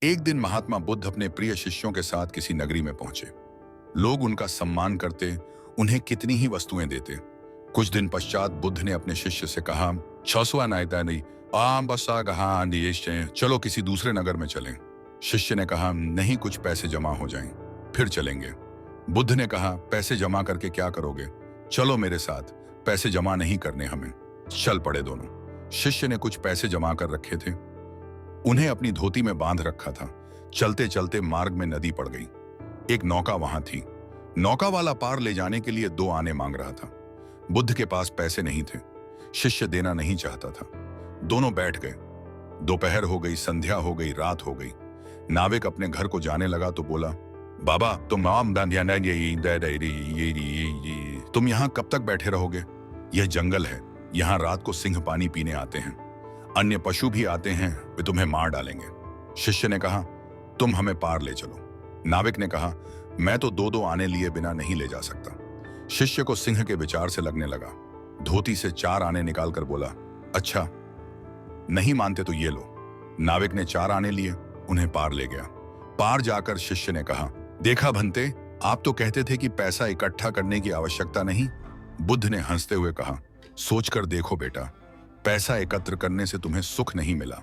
एक दिन महात्मा बुद्ध अपने प्रिय शिष्यों के साथ किसी नगरी में पहुंचे। लोग उनका सम्मान करते, उन्हें कितनी ही वस्तुएं देते। कुछ दिन पश्चात बुद्ध ने अपने शिष्य से कहा, "छसवा नायतानी, आम बसा कहा चलो किसी दूसरे नगर में चलें।" शिष्य ने कहा, "नहीं, कुछ पैसे जमा हो जाएं, फिर चलेंगे।" बुद्ध ने कहा, "पैसे जमा करके क्या करोगे? चलो मेरे साथ, पैसे जमा नहीं करने हमें।" चल पड़े दोनों। शिष्य ने कुछ पैसे जमा कर रखे थे, उन्हें अपनी धोती में बांध रखा था। चलते चलते मार्ग में नदी पड़ गई। एक नौका वहां थी। नौका वाला पार ले जाने के लिए 2 आने मांग रहा था। बुद्ध के पास पैसे नहीं थे। शिष्य देना नहीं चाहता था। दोनों बैठ गए। दोपहर हो गई, संध्या हो गई, रात हो गई। नाविक अपने घर को जाने लगा तो बोला, "बाबा, तुम यहाँ कब तक बैठे रहोगे? यह जंगल है, यहाँ रात को सिंह पानी पीने आते हैं। अन्य पशु भी आते हैं, वे तुम्हें मार डालेंगे।" शिष्य ने कहा, "तुम हमें पार ले चलो।" नाविक ने कहा, "मैं तो 2-2 आने लिए बिना नहीं ले जा सकता।" शिष्य को सिंह के विचार से लगने लगा। धोती से 4 आने निकालकर बोला, "अच्छा, नहीं मानते तो ये लो।" नाविक ने 4 आने लिए, उन्हें पार ले गया। पार जाकर शिष्य ने कहा, "देखा भंते, आप तो कहते थे कि पैसा इकट्ठा करने की आवश्यकता नहीं।" बुद्ध ने हंसते हुए कहा, "सोचकर देखो बेटा, पैसा एकत्र करने से तुम्हें सुख नहीं मिला,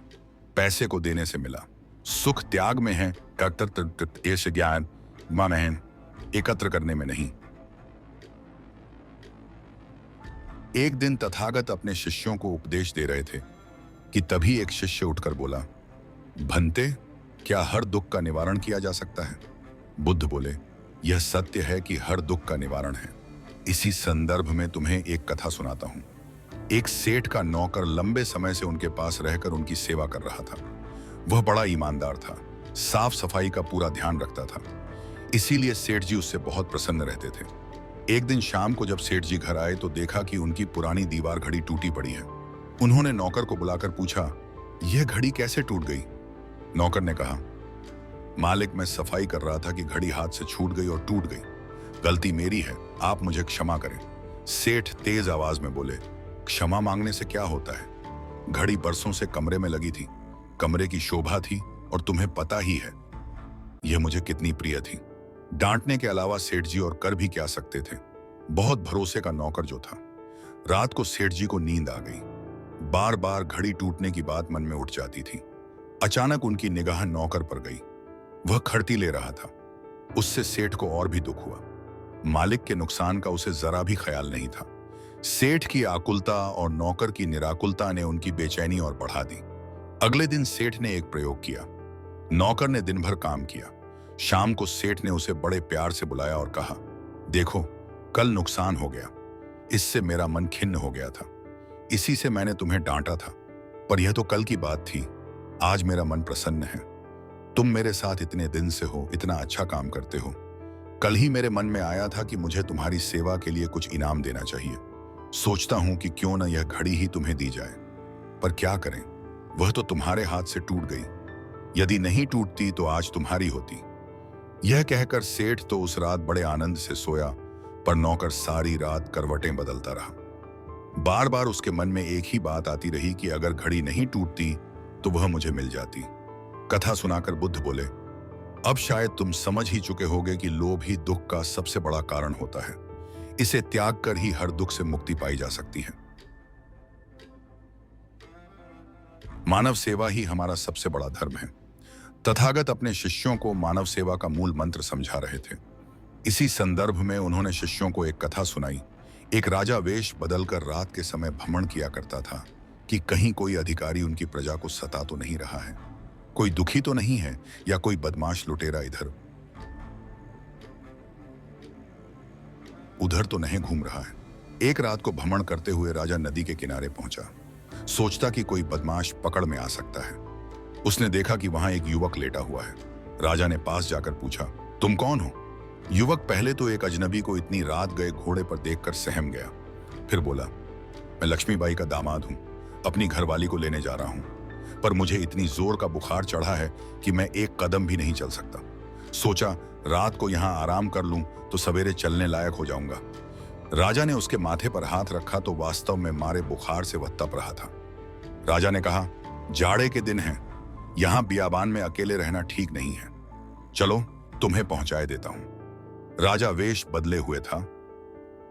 पैसे को देने से मिला। सुख त्याग में है, ज्ञान में, एकत्र करने में नहीं।" एक दिन तथागत अपने शिष्यों को उपदेश दे रहे थे कि तभी एक शिष्य उठकर बोला, "भंते, क्या हर दुख का निवारण किया जा सकता है?" बुद्ध बोले, "यह सत्य है कि हर दुख का निवारण है। इसी संदर्भ में तुम्हें एक कथा सुनाता हूं। एक सेठ का नौकर लंबे समय से उनके पास रहकर उनकी सेवा कर रहा था। वह बड़ा ईमानदार था, साफ सफाई का पूरा ध्यान रखता था। इसीलिए सेठ जी उससे बहुत प्रसन्न रहते थे। एक दिन शाम को जब सेठ जी घर आए तो देखा कि उनकी पुरानी दीवार घड़ी टूटी पड़ी है। उन्होंने नौकर को बुलाकर पूछा, "यह घड़ी कैसे टूट गई?" नौकर ने कहा, "मालिक, मैं सफाई कर रहा था कि घड़ी हाथ से छूट गई और टूट गई। गलती मेरी है, आप मुझे क्षमा करें।" सेठ तेज आवाज में बोले, "क्षमा मांगने से क्या होता है? घड़ी बरसों से कमरे में लगी थी, कमरे की शोभा थी, और तुम्हें पता ही है यह मुझे कितनी प्रिय थी।" डांटने के अलावा सेठ जी और कर भी क्या सकते थे। बहुत भरोसे का नौकर जो था। रात को सेठ जी को नींद आ गई। बार बार घड़ी टूटने की बात मन में उठ जाती थी। अचानक उनकी निगाह नौकर पर गई। वह खड़ती ले रहा था। उससे सेठ को और भी दुख हुआ। मालिक के नुकसान का उसे जरा भी ख्याल नहीं था। सेठ की आकुलता और नौकर की निराकुलता ने उनकी बेचैनी और बढ़ा दी। अगले दिन सेठ ने एक प्रयोग किया। नौकर ने दिन भर काम किया। शाम को सेठ ने उसे बड़े प्यार से बुलाया और कहा, "देखो, कल नुकसान हो गया। इससे मेरा मन खिन्न हो गया था। इसी से मैंने तुम्हें डांटा था, पर यह तो कल की बात थी। आज मेरा मन प्रसन्न है। तुम मेरे साथ इतने दिन से हो, इतना अच्छा काम करते हो। कल ही मेरे मन में आया था कि मुझे तुम्हारी सेवा के लिए कुछ इनाम देना चाहिए। सोचता हूं कि क्यों न यह घड़ी ही तुम्हें दी जाए, पर क्या करें, वह तो तुम्हारे हाथ से टूट गई। यदि नहीं टूटती तो आज तुम्हारी होती।" यह कहकर सेठ तो उस रात बड़े आनंद से सोया, पर नौकर सारी रात करवटें बदलता रहा। बार बार उसके मन में एक ही बात आती रही कि अगर घड़ी नहीं टूटती तो वह मुझे मिल जाती। कथा सुनाकर बुद्ध बोले, "अब शायद तुम समझ ही चुके होगे कि लोभ ही दुख का सबसे बड़ा कारण होता है। इसे त्याग कर ही हर दुख से मुक्ति पाई जा सकती है। मानव सेवा ही हमारा सबसे बड़ा धर्म है।" तथागत अपने शिष्यों को मानव सेवा का मूल मंत्र समझा रहे थे। इसी संदर्भ में उन्होंने शिष्यों को एक कथा सुनाई। एक राजा वेश बदलकर रात के समय भ्रमण किया करता था कि कहीं कोई अधिकारी उनकी प्रजा को सता तो नहीं रहा है, कोई दुखी तो नहीं है, या कोई बदमाश लुटेरा इधर उधर तो नहीं घूम रहा है। एक रात को भ्रमण करते हुए राजा नदी के किनारे पहुंचा। सोचता कि कोई बदमाश पकड़ में आ सकता है। उसने देखा कि वहां एक युवक लेटा हुआ है। राजा ने पास जाकर पूछा, "तुम कौन हो?" युवक पहले तो एक अजनबी को इतनी रात गए घोड़े पर देखकर सहम गया। फिर बोला, "मैं लक्ष्मीबाई का दामाद हूं, अपनी घरवाली को लेने जा रहा हूं, पर मुझे इतनी जोर का बुखार चढ़ा है कि मैं एक कदम भी नहीं चल सकता। सोचा रात को यहां आराम कर लूं तो सवेरे चलने लायक हो जाऊंगा।" राजा ने उसके माथे पर हाथ रखा तो वास्तव में मारे बुखार से वह तप रहा था। राजा ने कहा, "जाड़े के दिन हैं, यहां बियाबान में अकेले रहना ठीक नहीं है। चलो तुम्हें पहुंचाए देता हूं। राजा वेश बदले हुए था,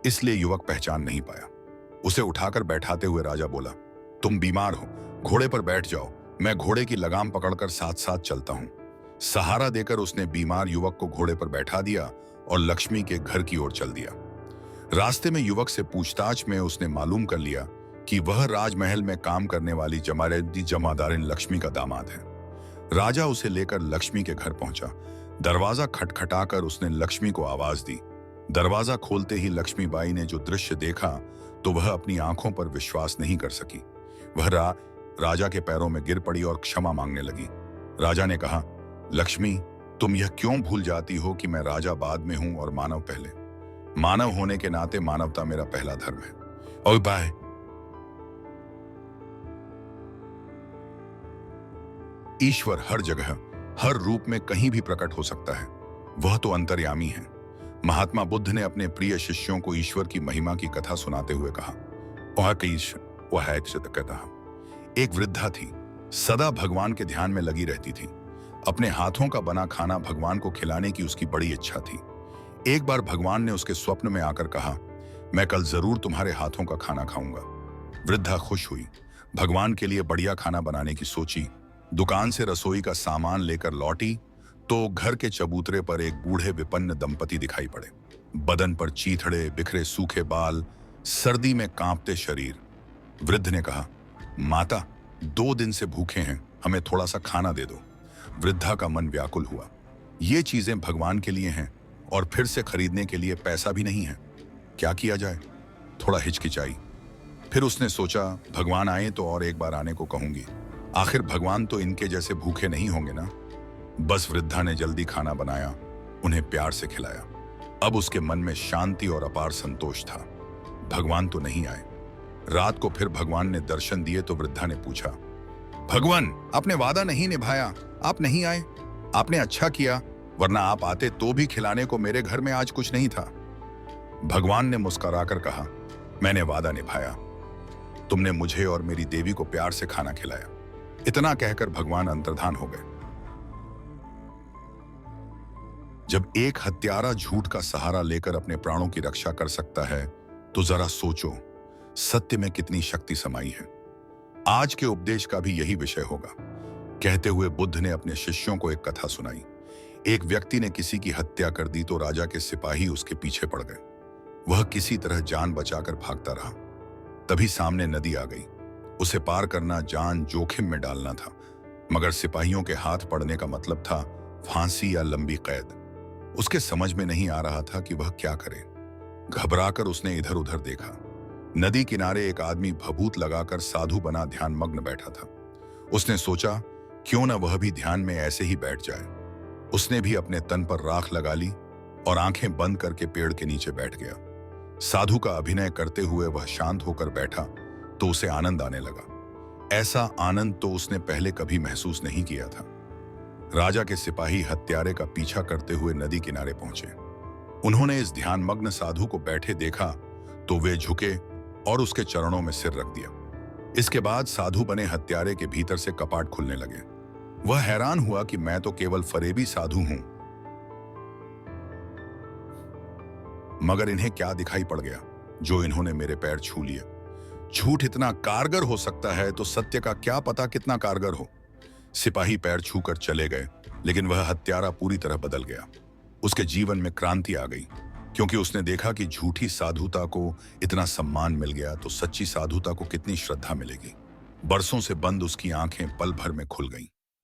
इसलिए युवक पहचान नहीं पाया। उसे उठाकर बैठाते हुए राजा बोला, तुम बीमार हो, घोड़े पर बैठ जाओ, मैं घोड़े की लगाम पकड़कर साथ साथ चलता हूं। सहारा देकर उसने बीमार युवक को घोड़े पर बैठा दिया और लक्ष्मी के घर की ओर चल दिया। रास्ते में युवक से पूछताछ में उसने मालूम कर लिया कि वह राजमहल में काम करने वाली जमादारिन लक्ष्मी का दामाद है। राजा उसे लेकर लक्ष्मी के घर पहुंचा। दरवाजा खटखटाकर उसने लक्ष्मी को आवाज दी। दरवाजा खोलते ही लक्ष्मीबाई ने जो दृश्य देखा तो वह अपनी आंखों पर विश्वास नहीं कर सकी। वह राजा के पैरों में गिर पड़ी और क्षमा मांगने लगी। राजा ने कहा, लक्ष्मी, तुम यह क्यों भूल जाती हो कि मैं राजा बाद में हूं और मानव पहले। मानव होने के नाते मानवता मेरा पहला धर्म है। और बाय। ईश्वर हर जगह, हर रूप में कहीं भी प्रकट हो सकता है। वह तो अंतर्यामी है। महात्मा बुद्ध ने अपने प्रिय शिष्यों को ईश्वर की महिमा की कथा सुनाते हुए कहा, एक वृद्धा थी, सदा भगवान के ध्यान में लगी रहती थी। अपने हाथों का बना खाना भगवान को खिलाने की उसकी बड़ी इच्छा थी। एक बार भगवान ने उसके स्वप्न में आकर कहा, मैं कल जरूर तुम्हारे हाथों का खाना खाऊंगा। वृद्धा खुश हुई, भगवान के लिए बढ़िया खाना बनाने की सोची। दुकान से रसोई का सामान लेकर लौटी तो घर के चबूतरे पर एक बूढ़े विपन्न दंपति दिखाई पड़े। बदन पर चीथड़े, बिखरे सूखे बाल, सर्दी में कांपते शरीर। वृद्ध ने कहा, माता, 2 दिन से भूखे हैं, हमें थोड़ा सा खाना दे दो। वृद्धा का मन व्याकुल हुआ। ये चीजें भगवान के लिए हैं और फिर से खरीदने के लिए पैसा भी नहीं है। क्या किया जाए? थोड़ा हिचकिचाई। फिर उसने सोचा, भगवान आए तो और एक बार आने को कहूंगी। आखिर भगवान तो इनके जैसे भूखे नहीं होंगे ना। बस वृद्धा ने जल्दी खाना बनाया, उन्हें प्यार से खिलाया। अब उसके मन में शांति और अपार संतोष था। भगवान तो नहीं आए। रात को फिर भगवान ने दर्शन दिए तो वृद्धा ने पूछा, भगवान, आपने वादा नहीं निभाया, आप नहीं आए। आपने अच्छा किया, वरना आप आते तो भी खिलाने को मेरे घर में आज कुछ नहीं था। भगवान ने मुस्कुराकर कहा, मैंने वादा निभाया। तुमने मुझे और मेरी देवी को प्यार से खाना खिलाया। इतना कहकर भगवान अंतर्धान हो गए। जब एक हत्यारा झूठ का सहारा लेकर अपने प्राणों की रक्षा कर सकता है तो जरा सोचो, सत्य में कितनी शक्ति समाई है। आज के उपदेश का भी यही विषय होगा। कहते हुए बुद्ध ने अपने शिष्यों को एक कथा सुनाई। एक व्यक्ति ने किसी की हत्या कर दी तो राजा के सिपाही उसके पीछे पड़ गए। वह किसी तरह जान बचाकर भागता रहा। तभी सामने नदी आ गई। उसे पार करना जान जोखिम में डालना था, मगर सिपाहियों के हाथ पड़ने का मतलब था फांसी या लंबी कैद। उसके समझ में नहीं आ रहा था कि वह क्या करे। घबराकर उसने इधर उधर देखा। नदी किनारे एक आदमी भभूत लगाकर साधु बना ध्यान मग्न बैठा था। उसने सोचा, क्यों न वह भी ध्यान में ऐसे ही बैठ जाए। उसने भी अपने तन पर राख लगा ली और आंखें बंद करके पेड़ के नीचे बैठ गया। साधु का अभिनय करते हुए वह शांत होकर बैठा तो उसे आनंद आने लगा। ऐसा आनंद तो उसने पहले कभी महसूस नहीं किया था। राजा के सिपाही हत्यारे का पीछा करते हुए नदी किनारे पहुंचे। उन्होंने इस ध्यानमग्न साधु को बैठे देखा तो वे झुके और उसके चरणों में सिर रख दिया। इसके बाद साधु बने हत्यारे के भीतर से कपाट खुलने लगे। वह हैरान हुआ कि मैं तो केवल फरेबी साधु हूं, मगर इन्हें क्या दिखाई पड़ गया जो इन्होंने मेरे पैर छू लिए। झूठ इतना कारगर हो सकता है तो सत्य का क्या पता कितना कारगर हो। सिपाही पैर छूकर चले गए, लेकिन वह हत्यारा पूरी तरह बदल गया। उसके जीवन में क्रांति आ गई, क्योंकि उसने देखा कि झूठी साधुता को इतना सम्मान मिल गया तो सच्ची साधुता को कितनी श्रद्धा मिलेगी। बरसों से बंद उसकी आंखें पल भर में खुल गईं।